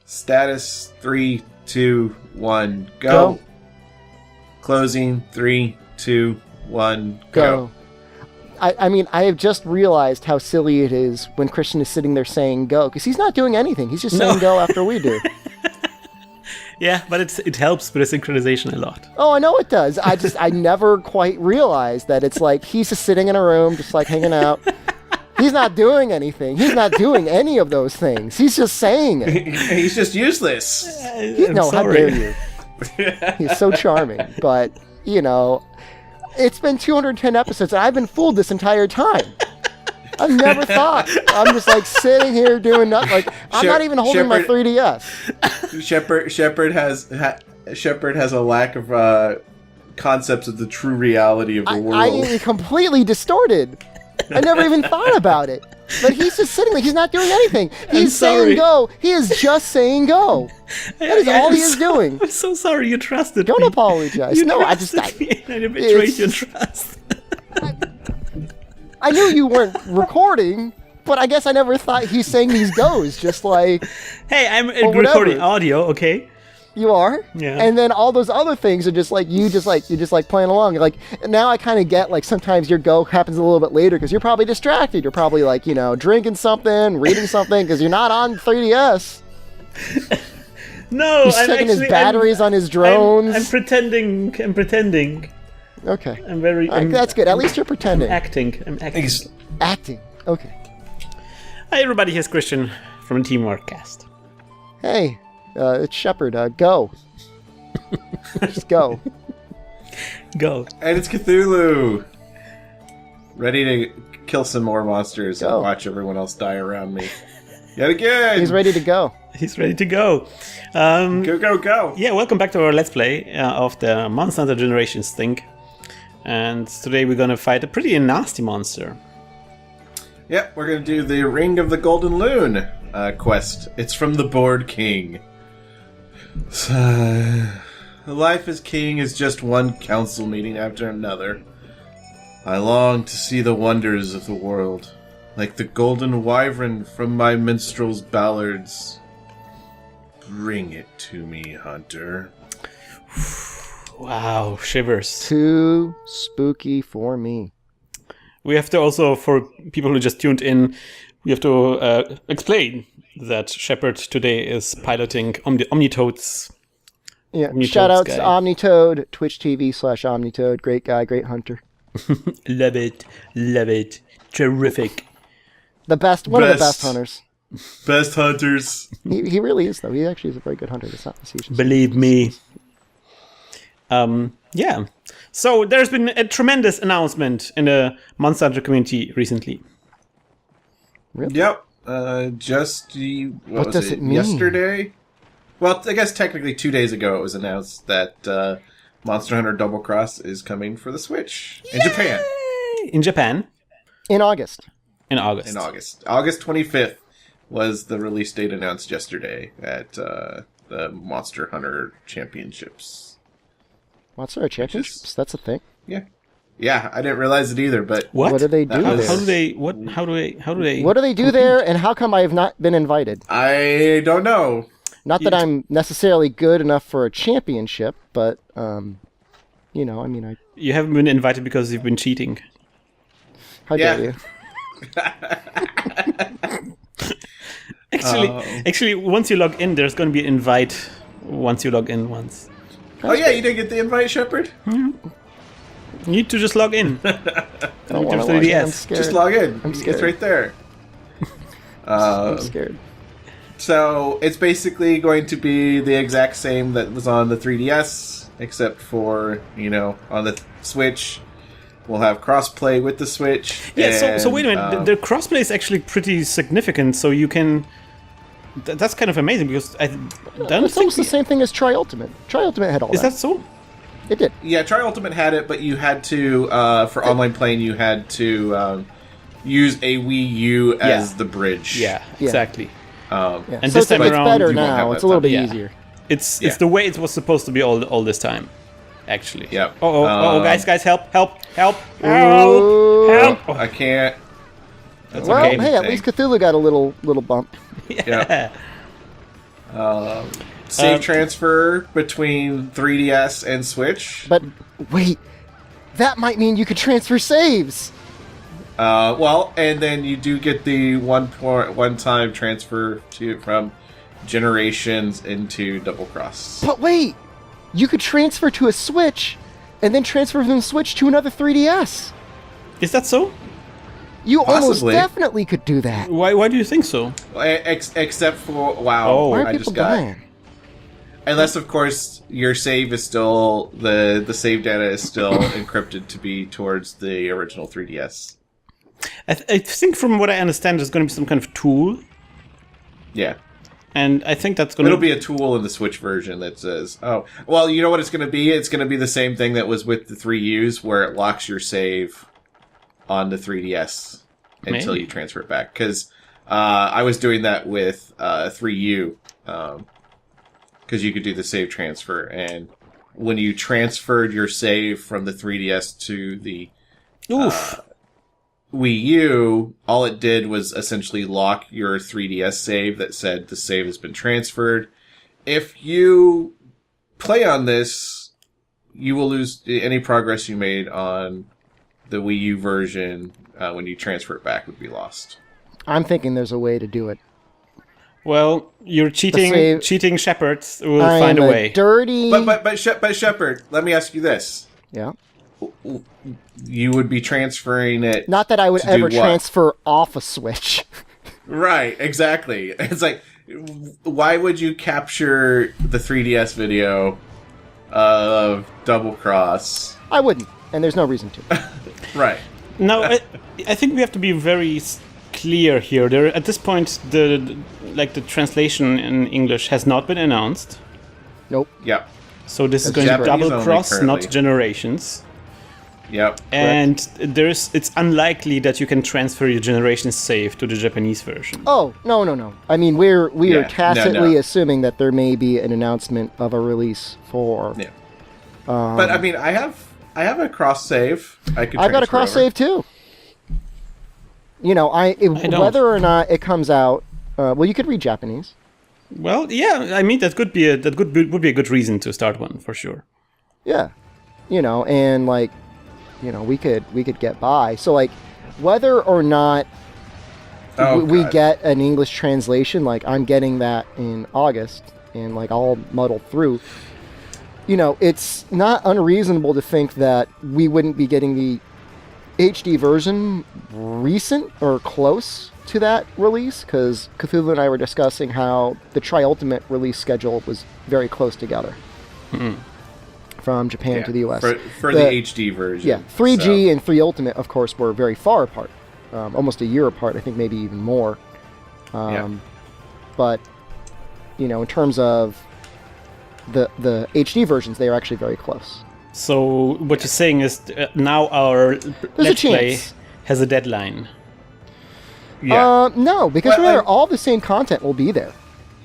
Status 3, 2, 1, go. Closing 3, 2, 1, go. I mean, I have just realized how silly it is when Christian is sitting there saying go, because he's not doing anything. He's just saying go after we do. Yeah, but it helps with the synchronization a lot. Oh, I know it does. I never quite realized that it's like he's just sitting in a room, just like hanging out. He's not doing anything. He's not doing any of those things. He's just saying it. He's just useless. How dare you? He's so charming, but, it's been 210 episodes, and I've been fooled this entire time. I've never thought. I'm just like sitting here doing nothing. Like I'm not even holding my 3DS. Shepard has a lack of concepts of the true reality of the world. I am completely distorted. I never even thought about it. But he's just sitting there. He's not doing anything. He's saying go. He is just saying go. That is all he is doing. I'm so sorry you trusted Don't me. apologize. You no, I betrayed your trust. I knew you weren't recording, but I guess I never thought he's saying these goes, just like... Hey, I'm recording audio, okay? You are? Yeah. And then all those other things are just like, you're just like playing along. Like, now I kind of get, like, sometimes your go happens a little bit later because you're probably distracted. You're probably, like, drinking something, reading something, because you're not on 3DS. No, he's checking his batteries on his drones. I'm pretending. Okay. That's good. At least you're pretending. I'm acting. Acting. Okay. Hi, everybody. Here's Christian from Teamwork Cast. Hey, it's Shepard. Go. Just go. Go. And it's Cthulhu. Ready to kill some more monsters and watch everyone else die around me. Yet again. He's ready to go. He's ready to go. Go. Yeah, welcome back to our Let's Play of the Monster Hunter Generations thing. And today we're going to fight a pretty nasty monster. Yep, we're going to do the Ring of the Golden Lune quest. It's from the Board King. Life as king is just one council meeting after another. I long to see the wonders of the world, like the golden wyvern from my minstrel's ballads. Bring it to me, hunter. Wow, shivers. Too spooky for me. We have to also, for people who just tuned in, we have to explain that Shepard today is piloting Omnitoad's. Yeah, shout-outs to Omnitoad, Twitch TV/Omnitoad. Great guy, great hunter. Love it. Terrific. One of the best hunters. Best hunters. He really is, though. He actually is a very good hunter. It's not facetious. Believe me. Yeah. So there's been a tremendous announcement in the Monster Hunter community recently. Really? Yep. What does it mean? Yesterday? Well, I guess technically 2 days ago it was announced that Monster Hunter Double Cross is coming for the Switch in Japan. In Japan? In August. August 25th was the release date announced yesterday at the Monster Hunter Championships. Monster Hunter Championships? That's a thing? Yeah, I didn't realize it either, but... What do they do there? What do they do there, and how come I have not been invited? I don't know. Not that I'm necessarily good enough for a championship, but, You haven't been invited because you've been cheating. How dare you? Actually, once you log in, there's going to be an invite once you log in once. Oh yeah, you didn't get the invite, Shepard? Mm-hmm. You need to just log in. I don't want to log in. I'm scared. Just log in. I'm scared. It's right there. I'm scared. So it's basically going to be the exact same that was on the 3DS, except for, on the Switch. We'll have crossplay with the Switch. Yeah, so wait a minute. The crossplay is actually pretty significant, so you can... That's kind of amazing, because it's almost the same thing as Tri-Ultimate. Tri-Ultimate had all that. Is that so? It did. Yeah, Tri-Ultimate had it, but you had to, for online playing, you had to use a Wii U as the bridge. Yeah, exactly. And so this time around, it's better now. It's a little bit easier. It's the way it was supposed to be all this time, actually. Yeah. Oh, guys, help! I can't. That's well, okay. Hey, at least Cthulhu got a little bump. Yeah. Save transfer between 3DS and Switch. But wait, that might mean you could transfer saves. Well, and then you do get the one-time transfer from Generations into Double Cross. But wait, you could transfer to a Switch and then transfer from the Switch to another 3DS. Is that so? You Possibly. almost definitely could do that. Why do you think so? Except for wow, Oh. Why are I people just got. dying? Unless, of course, your save is still the save data is still encrypted to be towards the original 3DS. I think from what I understand, there's going to be some kind of tool, Yeah. and I think that's going to It'll be a tool in the Switch version that says, oh, well, you know what it's going to be? It's going to be the same thing that was with the 3Us, where it locks your save on the 3DS until Maybe. you transfer it back. Because I was doing that with 3U, because you could do the save transfer, and when you transferred your save from the 3DS to the Oof. Wii U, all it did was essentially lock your 3DS save that said the save has been transferred. If you play on this, you will lose any progress you made on the Wii U version when you transfer it back would be lost. I'm thinking there's a way to do it. Well, you're cheating. save- Cheating shepherds will I'm find a way. dirty. But Shepard, let me ask you this. Yeah. You would be transferring it... Not that I would to do ever what? transfer off a Switch. Right, exactly. It's like, why would you capture the 3DS video of Double Cross? I wouldn't, and there's no reason to. Right. No, I think we have to be very clear here. At this point, the translation in English has not been announced. Nope. Yep. So this is That's going to be Japanese Double only Cross, currently. not Generations. Yep. And it's unlikely that you can transfer your Generations save to the Japanese version. Oh, no. I mean, we are Yeah, tacitly no. assuming that there may be an announcement of a release for... Yeah. But I mean, I have a cross save. I could. I've got a transfer cross over. save too. You know, don't. whether or not it comes out... well, you could read Japanese. Well, yeah, I mean that would be a good reason to start one for sure. Yeah. You know, and like, you know, we could get by. So like, whether or not we God. get an English translation, like I'm getting that in August, and like I'll muddle through. You know, it's not unreasonable to think that we wouldn't be getting the HD version recent or close to that release, because Cthulhu and I were discussing how the Tri-Ultimate release schedule was very close together from Japan to the US. for the HD version. Yeah, 3G and 3 Ultimate, of course, were very far apart, almost a year apart. I think maybe even more. But you know, in terms of the HD versions, they are actually very close. So what you're saying is now our Let's Play chance. has a deadline. Yeah. No, because Well, remember, all the same content will be there.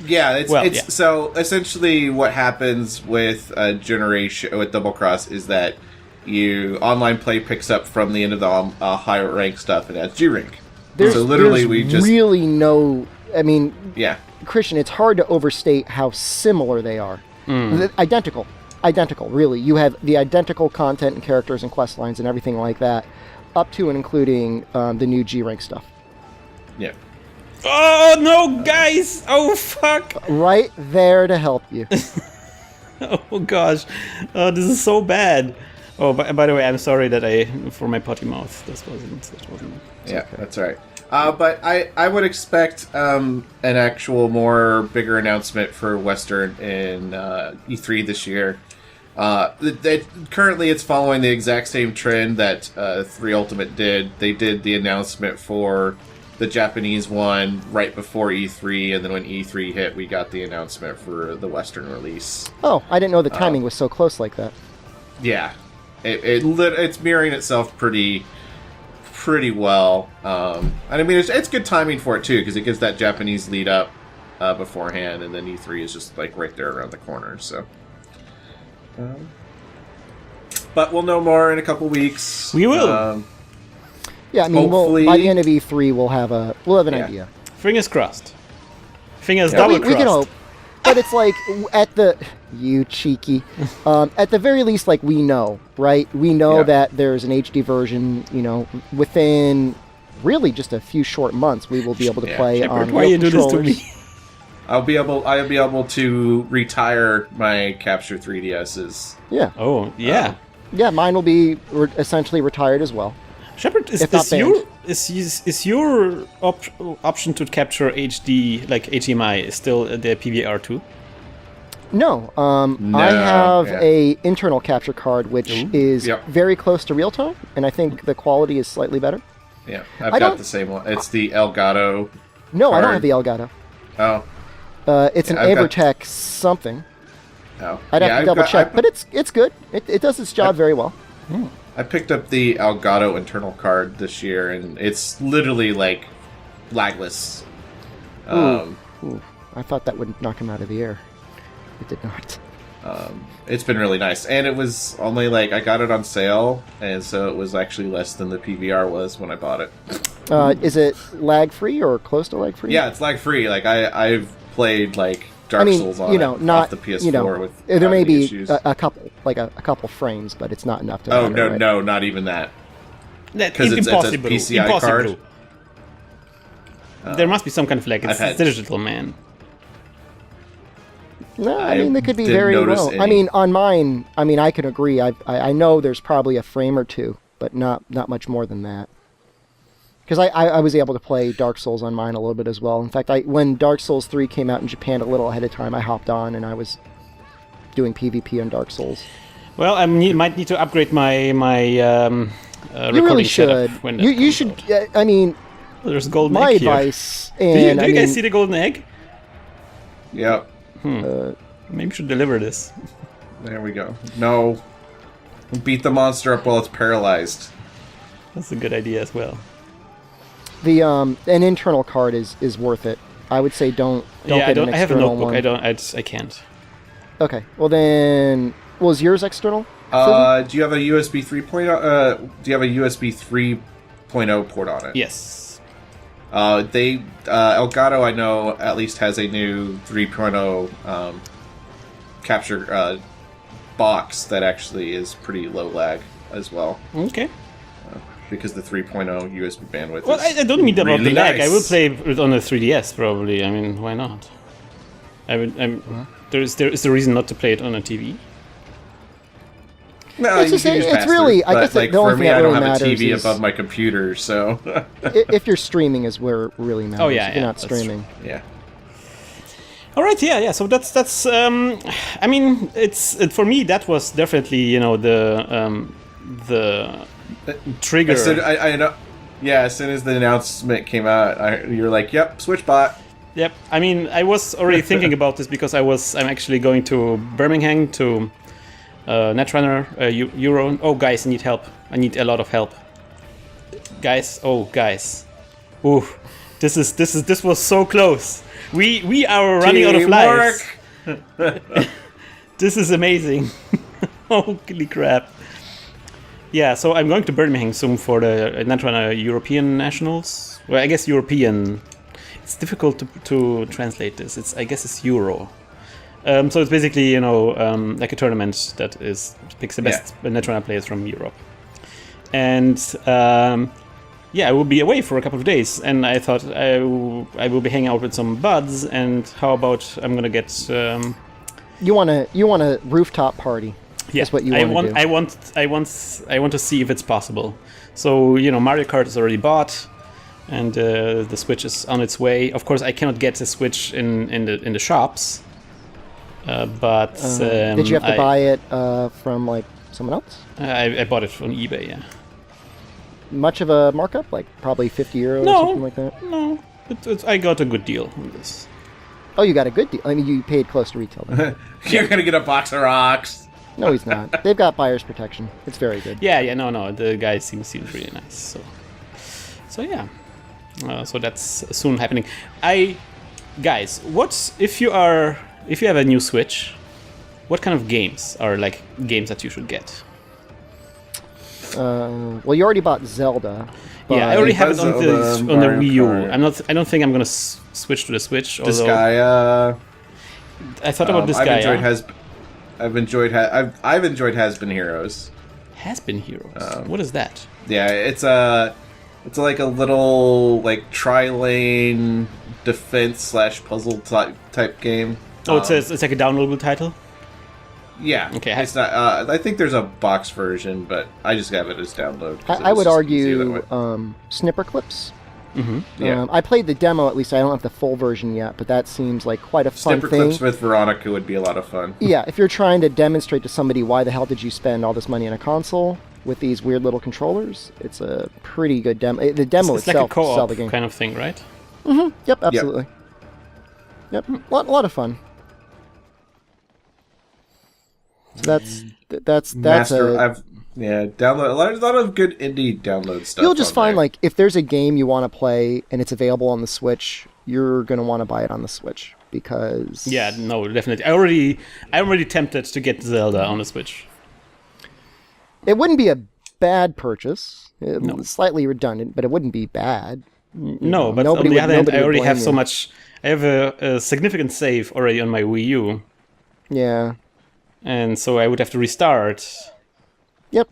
Yeah, it's Well, yeah. So essentially what happens with Generation with Double Cross is that online play picks up from the end of the higher rank stuff and adds G rank. So literally we just really no. I mean, yeah. Christian, it's hard to overstate how similar they are. Identical, really. You have the identical content and characters and quest lines and everything like that, up to and including the new G rank stuff. Yeah. Oh no, guys! Oh fuck! Right there to help you. Oh gosh, this is so bad. Oh, by the way, I'm sorry that for my potty mouth. That wasn't. Yeah, that's all right. But I would expect an actual more bigger announcement for Western in E3 this year. Currently, it's following the exact same trend that 3 Ultimate did. They did the announcement for the Japanese one right before E3, and then when E3 hit, we got the announcement for the Western release. Oh, I didn't know the timing was so close like that. Yeah, it's mirroring itself pretty well. And I mean, it's good timing for it too, because it gives that Japanese lead up beforehand, and then E3 is just like right there around the corner. So, but we'll know more in a couple weeks. We will. Yeah, I mean, Hopefully- by the end of E3, we'll have an idea. Fingers crossed. Fingers Yeah, double we crossed. can hope. but it's like you cheeky. At the very least, like we know, right? We know that there's an HD version. Within really just a few short months, we will be able to play on. Why you do this to me? I'll be able to retire my Capture 3DSs. Yeah. Oh, yeah. Yeah, mine will be essentially retired as well. Shepard, is your option to capture HD like HDMI still the PVR2? No, I have a internal capture card which is very close to real time, and I think the quality is slightly better. Yeah, I've got the same one. It's the Elgato. No, card. I don't have the Elgato. Oh. It's an Avertech something. Oh. I'd have to double check, but it's good. It does its job very well. I picked up the Elgato internal card this year, and it's literally like lagless. Ooh. I thought that would knock him out of the air. It did not. It's been really nice, and it was only like I got it on sale, and so it was actually less than the PVR was when I bought it. Is it lag free or close to lag free? Yeah, it's lag free. Like I've played like Dark Souls on off the PS4 with there may be issues. a couple, like a couple frames, but it's not enough to. Oh no, not even that. Because it's a PCI card. There must be some kind of lag. It's digital, man. No, I mean they could be very low. I mean on mine, I can agree. I know there's probably a frame or two, but not much more than that. Because I was able to play Dark Souls on mine a little bit as well. In fact, when Dark Souls 3 came out in Japan a little ahead of time, I hopped on and I was doing PvP on Dark Souls. Well, I might need to upgrade my you recording really should. setup. When You should. I mean, there's a golden my egg here. advice. Do you guys see the golden egg? Yep. Maybe we should deliver this. There we go. No. Beat the monster up while it's paralyzed. That's a good idea as well. The an internal card is worth it. I would say don't get an external one. I have a notebook. I can't. Okay. Well then, was yours external? Do you have a USB 3.0? Do you have a USB 3.0 port on it? Yes. Elgato, I know, at least has a new 3.0 capture box that actually is pretty low lag as well. Okay. Because the 3.0 USB bandwidth. Well, I don't mean about the lag. Nice. I will play it on a 3DS probably. I mean, why not? There is the reason not to play it on a TV. No, it's really. I guess like the only for thing me, that I really don't have a matters TV is above my computer, so. if you're streaming is where it really matters. Oh yeah, if you're not streaming. Yeah. All right, yeah. So that's. I mean, for me that was definitely the trigger. I know. Yeah, as soon as the announcement came out, you were like, "Yep, switch bot." Yep. I mean, I was already thinking about this because I'm actually going to Birmingham to Netrunner Euro. Oh, guys, I need help. I need a lot of help. Guys. Ooh, this was so close. We are running out of lives. This is amazing. Holy crap. Yeah, so I'm going to Birmingham soon for the Netrunner European Nationals. Well, I guess European. It's difficult to translate this. I guess it's Euro. So it's basically like a tournament that picks the best Netrunner players from Europe. And I will be away for a couple of days, and I thought I will be hanging out with some buds. And how about I'm gonna get. You want a rooftop party. Yeah, that's what you want to do. I want to see if it's possible. So Mario Kart is already bought, and the Switch is on its way. Of course, I cannot get the Switch in the shops. But did you have to buy it from like someone else? I bought it on eBay. Yeah. Much of a markup, like probably €50 or something like that. No, I got a good deal on this. Oh, you got a good deal. I mean, you paid close to retail. You're gonna get a box of rocks. No, he's not. They've got buyer's protection. It's very good. Yeah, no. The guy seems really nice. So yeah. So that's soon happening. Guys, what if you have a new Switch? What kind of games are like games that you should get? Well, you already bought Zelda. Yeah, I already have it on the Wii U. Kart. I don't think I'm gonna switch to the Switch. Disgaea. I thought about this I've guy. enjoyed yeah? I've enjoyed Has Been Heroes. Has Been Heroes. What is that? Yeah, it's like a little like tri-lane defense / puzzle type game. Oh, it's like a downloadable title. Yeah. Okay. It's not. I think there's a box version, but I just have it as download. I would argue snipper clips. Mm-hmm. Yeah. I played the demo, at least I don't have the full version yet, but that seems like quite a fun Snipper thing. clips with Veronica would be a lot of fun. Yeah, if you're trying to demonstrate to somebody why the hell did you spend all this money on a console with these weird little controllers, it's a pretty good demo. The demo It's itself like a co-op sell the game. kind of thing, right? Yep, absolutely. Yep, lot of fun. So that's Download a lot of good indie download stuff. You'll just on find there. like if there's a game you want to play and it's available on the Switch, you're gonna want to buy it on the Switch because Yeah, no, definitely. I'm already tempted to get Zelda on the Switch. it wouldn't be a bad purchase. It's slightly redundant, but it wouldn't be bad. No, but Nobody on the would- other hand, nobody I would already have blame so you. much. I have a significant save already on my Wii U, Yeah. and so I would have to restart, Yep.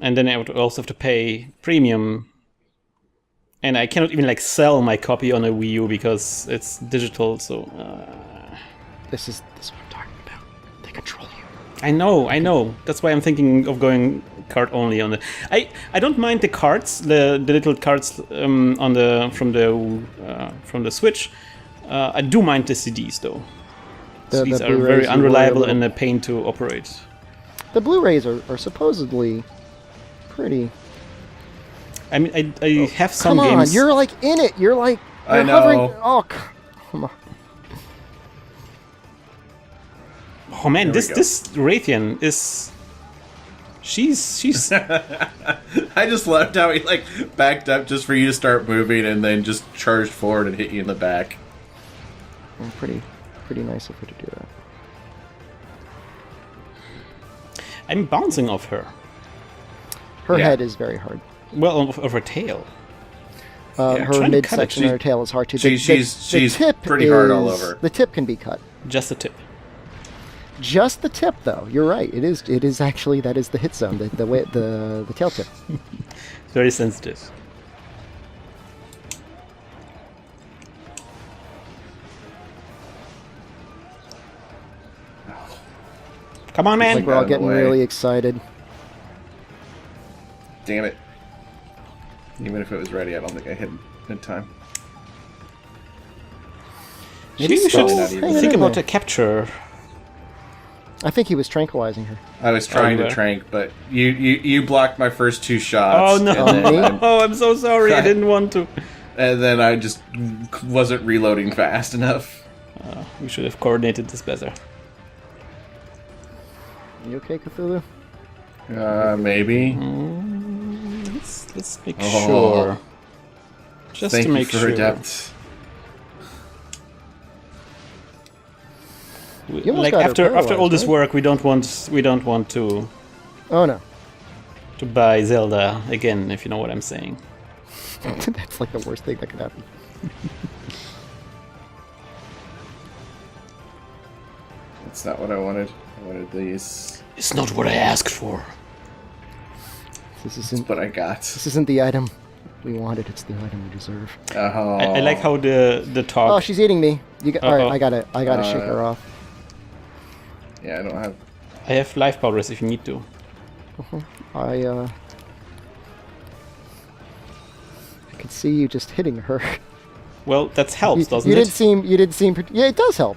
and then I would also have to pay premium. And I cannot even like sell my copy on a Wii U because it's digital. So This is what I'm talking about. They control you. I know. That's why I'm thinking of going card only on the. I don't mind the cards, the little cards on the from the Switch. I do mind the CDs though. The These are Blu-rays very you worry unreliable a and little- a pain to operate. The Blu-rays are supposedly pretty. I mean, I have some Come on, games. you're like in it. You're like I you're know. hovering. Oh, come on. Oh man, There we go. this Raytheon is. She's. I just loved how he like backed up just for you to start moving and then just charged forward and hit you in the back. Pretty nice of her to do that. I'm bouncing off her. Her Yeah. head is very hard. Well, of her tail. Yeah, Her trying to cut it. midsection and her tail is hard too. She's pretty hard all over. The tip can be cut. Just the tip. Just the tip, though. You're right. It is actually that is the hit zone. The tail tip. Very sensitive. Come on, man! Like we're all out of the getting way. really excited. Damn it! Even if it was ready, I don't think I hit in time. Maybe we She's should still not even- hanging think in about there. a capture. I think he was tranquilizing her. I was trying you to were? trank, but you blocked my first two shots. Oh no! And then, me? Oh, I'm so sorry. I didn't want to. and then I just wasn't reloading fast enough. We should have coordinated this better. You okay, Cthulhu? Maybe. Let's make Oh. sure. Just Thank to make you for sure. adept. You almost Like got her after all paralyzed, this right? work, we don't want to Oh no. buy Zelda again, if you know what I'm saying. That's like the worst thing that could happen. That's not what I wanted. I wanted these. It's not what I asked for. This That's isn't what I got. this isn't the item we wanted. It's the item we deserve. Oh. I like how the talk. Oh, she's eating me. You got, all Uh-oh. right, I gotta shake her off. Yeah, I don't have. I have life powders if you need to. I can see you just hitting her. Well, that helps, doesn't you it? didn't seem. Yeah, it does help.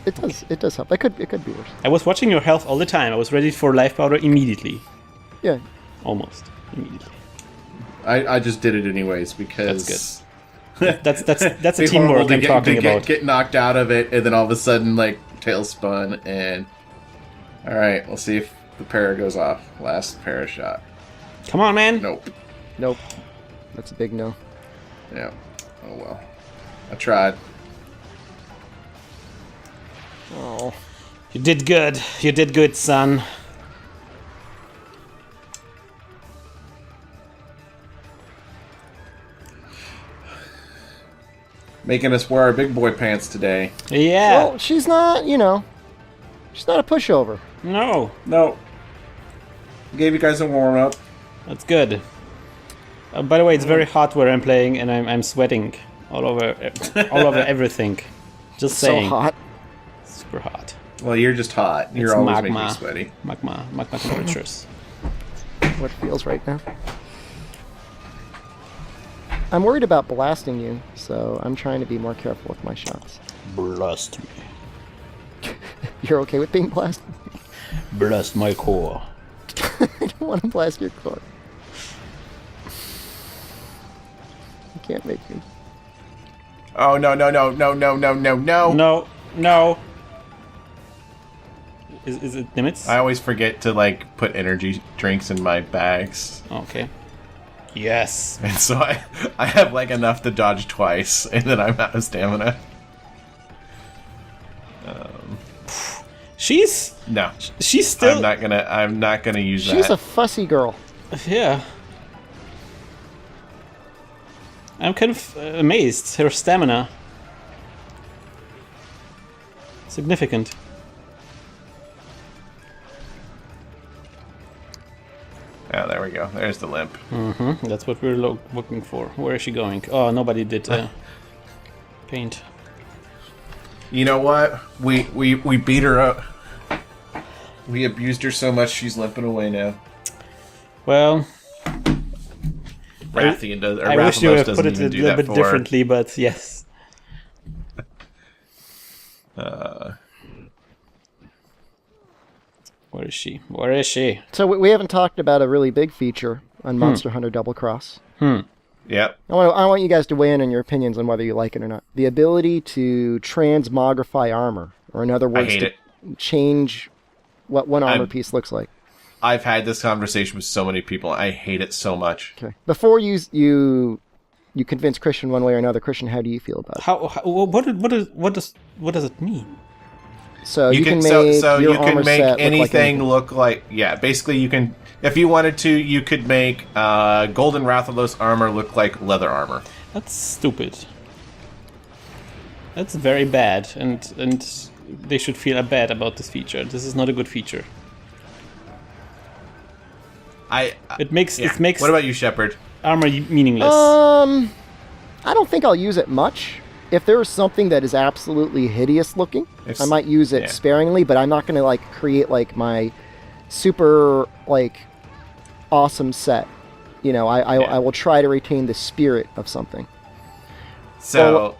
It does help. It could be worse. I was watching your health all the time. I was ready for life powder immediately. Yeah. Almost immediately. I just did it anyways because That's a it's teamwork horrible to I'm talking about. Get knocked out of it, and then all of a sudden, like tail spun, and all right, we'll see if the para goes off. Last para shot. Come on, man! Nope. That's a big no. Yeah. Oh well. I tried. Oh. You did good. You did good, son. making us wear our big boy pants today. Yeah. Well, she's not, she's not a pushover. No. No. Gave you guys a warm up. That's good. By the way, it's very hot where I'm playing, and I'm sweating all over everything. Just saying. So hot. Super hot. Well, you're just hot. You're It's always magma. making me sweaty. Magma temperatures. What feels right now. I'm worried about blasting you, so I'm trying to be more careful with my shots. Blast me. You're okay with being blasted? Blast my core. I don't want to blast your core. You can't make me. Oh, no. No. Is it limits? I always forget to, like, put energy drinks in my bags. Okay. Yes. And so I have, like, enough to dodge twice, and then I'm out of stamina. She's still. I'm not gonna use that. She's a fussy girl. Yeah. I'm kind of amazed. Her stamina. Significant. Oh, there we go. There's the limp. Mm-hmm. That's what we're looking for. Where is she going? Oh, nobody did paint. You know what? We beat her up. We abused her so much she's limping away now. Well, Rathian does. Or I wish you Rathalos would have doesn't put it a even do little that bit for her. differently, but yes. Where is she? Where is she? So we haven't talked about a really big feature on Monster Hunter Double Cross. Yep. I want you guys to weigh in on your opinions on whether you like it or not. The ability to transmogrify armor, or in other words, hate to it. change what one armor piece looks like. I've had this conversation with so many people. I hate it so much. Okay. Before you convince Christian one way or another, Christian, how do you feel about it? What does it mean? So you can make your you can armor make set anything look like basically you can, if you wanted to, you could make Golden Rathalos armor look like leather armor. That's stupid. That's very bad, and they should feel bad about this feature. This is not a good feature. It makes What about you, Shepard? armor meaningless. I don't think I'll use it much. If there is something that is absolutely hideous looking, I might use it sparingly, but I'm not going to like create like my super like awesome set. I will try to retain the spirit of something. So,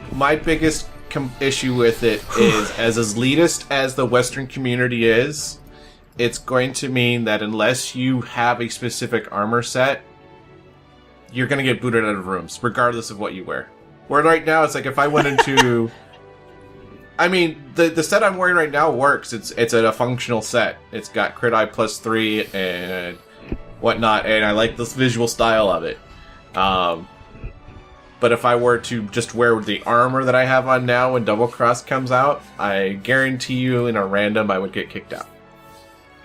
my biggest issue with it is, as elitist as the Western community is, it's going to mean that unless you have a specific armor set, you're going to get booted out of rooms, regardless of what you wear. Where right now, it's like if I went into... I mean, the set I'm wearing right now works. It's a functional set. It's got crit eye +3 and whatnot, and I like this visual style of it. But if I were to just wear the armor that I have on now when Double Cross comes out, I guarantee you in a random I would get kicked out.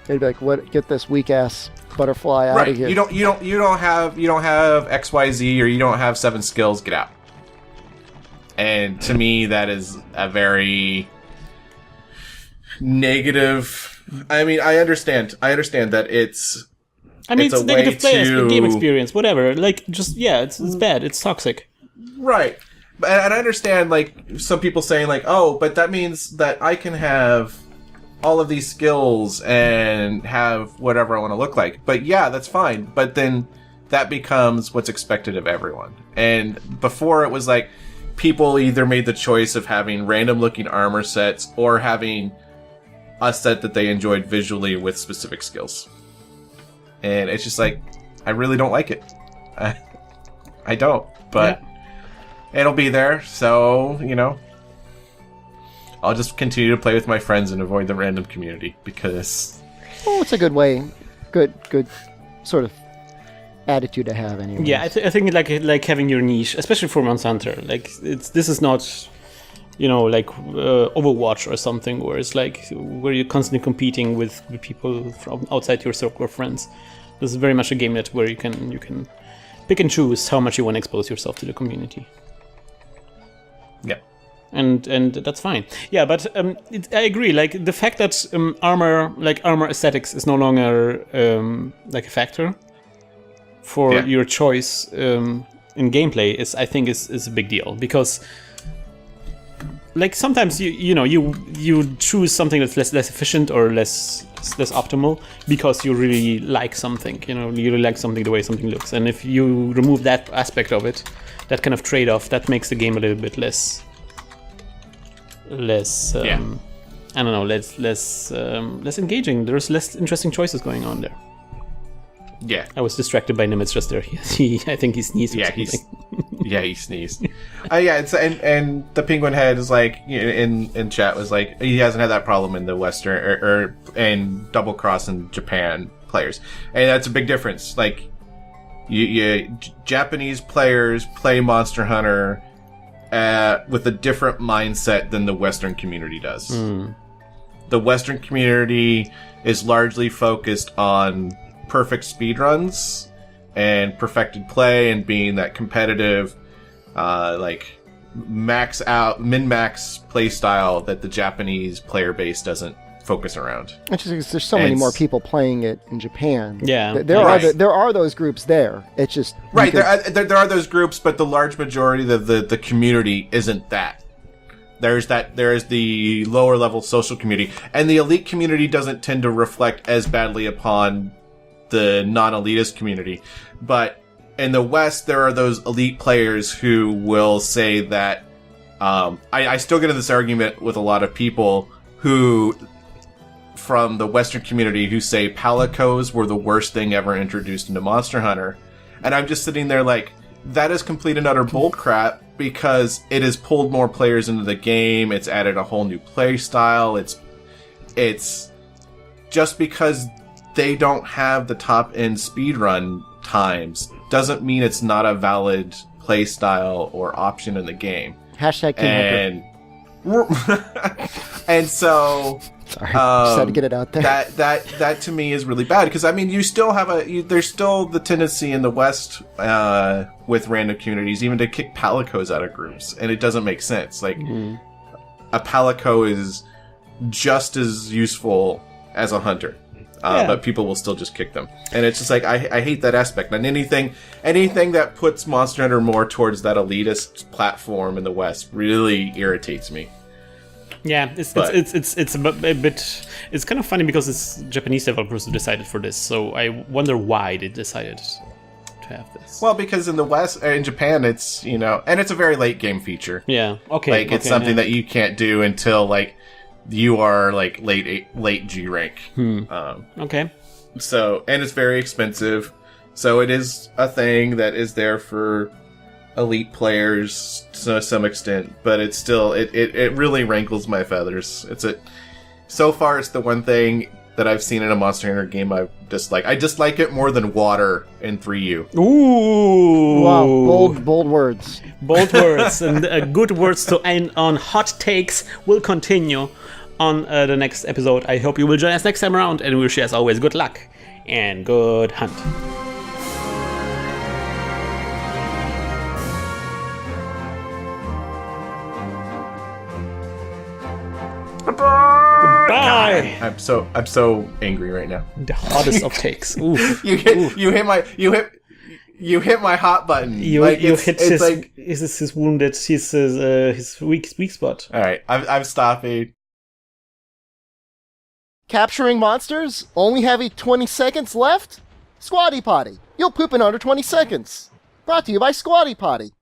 They'd be like, "What? Get this weak ass butterfly out of here!" You don't have XYZ, or you don't have 7 skills. Get out. And to me, that is a very negative. I mean, I understand that it's. I mean, it's a negative way play, game experience, whatever. Like, just it's bad. It's toxic. Right. And I understand, like, some people saying, like, oh, but that means that I can have all of these skills and have whatever I want to look like. But yeah, that's fine. But then that becomes what's expected of everyone. And before it was like, people either made the choice of having random looking armor sets or having a set that they enjoyed visually with specific skills. And it's just like, I really don't like it. I don't. But it'll be there, so, I'll just continue to play with my friends and avoid the random community, because... Well, it's a good way. Good sort of attitude to have, anyway. Yeah, I think like having your niche, especially for Monster Hunter. Like, this is not, like Overwatch or something, where it's like, where you're constantly competing with people from outside your circle of friends. This is very much a game where you can pick and choose how much you want to expose yourself to the community. Yeah. And that's fine. Yeah, but I agree. Like the fact that armor aesthetics is no longer like a factor for your choice in gameplay I think is a big deal, because like sometimes you choose something that's less efficient or less optimal because you really like something. You really like something, the way something looks, and if you remove that aspect of it, that kind of trade-off, that makes the game a little bit less I don't know, less engaging. There's less interesting choices going on there. Yeah, I was distracted by Nimitz just there. I think he sneezed. Or something. He sneezed. And the Penguin Head is like in chat was like he hasn't had that problem in the Western or in Double Cross and Japan players, and that's a big difference. Like, Japanese players play Monster Hunter with a different mindset than the Western community does. The Western community is largely focused on perfect speedruns and perfected play and being that competitive, like min-max play style that the Japanese player base doesn't focus around. It's just because there's so many more people playing it in Japan. Yeah, there are those groups there. It's just there are those groups, but the large majority of the community isn't that. There is the lower level social community, and the elite community doesn't tend to reflect as badly upon the non-elitist community. But in the West, there are those elite players who will say that. I still get into this argument with a lot of people who, from the Western community, who say palicos were the worst thing ever introduced into Monster Hunter. And I'm just sitting there like, that is complete and utter bullcrap, because it has pulled more players into the game. It's added a whole new play style. It's just because they don't have the top end speedrun times doesn't mean it's not a valid play style or option in the game. Hashtag King and so sorry, just had to get it out there. That to me is really bad, because I mean, you still have there's still the tendency in the West with random communities even to kick palicos out of groups, and it doesn't make sense. Like, a palico is just as useful as a hunter, but people will still just kick them, and it's just like I hate that aspect. And anything that puts Monster Hunter more towards that elitist platform in the West really irritates me. Yeah, it's a bit. It's kind of funny because it's Japanese developers who decided for this, so I wonder why they decided to have this. Well, because in the West, in Japan, it's and it's a very late game feature. Yeah, okay. Like, it's something that you can't do until like you are like late G rank. Okay. So, and it's very expensive. So it is a thing that is there for elite players to some extent, but it's still it really rankles my feathers. So far it's the one thing that I've seen in a Monster Hunter game I dislike. I dislike it more than water in 3U. Ooh! Wow, bold words. Bold words, and good words to end on. Hot takes will continue on the next episode. I hope you will join us next time around, and we wish you, as always, good luck and good hunt. Goodbye. I'm so angry right now. The hottest of takes. Oof. You hit my hot button. You hit his wounded, his weak spot. All right, I'm stopping. Capturing monsters? Only having 20 seconds left? Squatty Potty. You'll poop in under 20 seconds. Brought to you by Squatty Potty.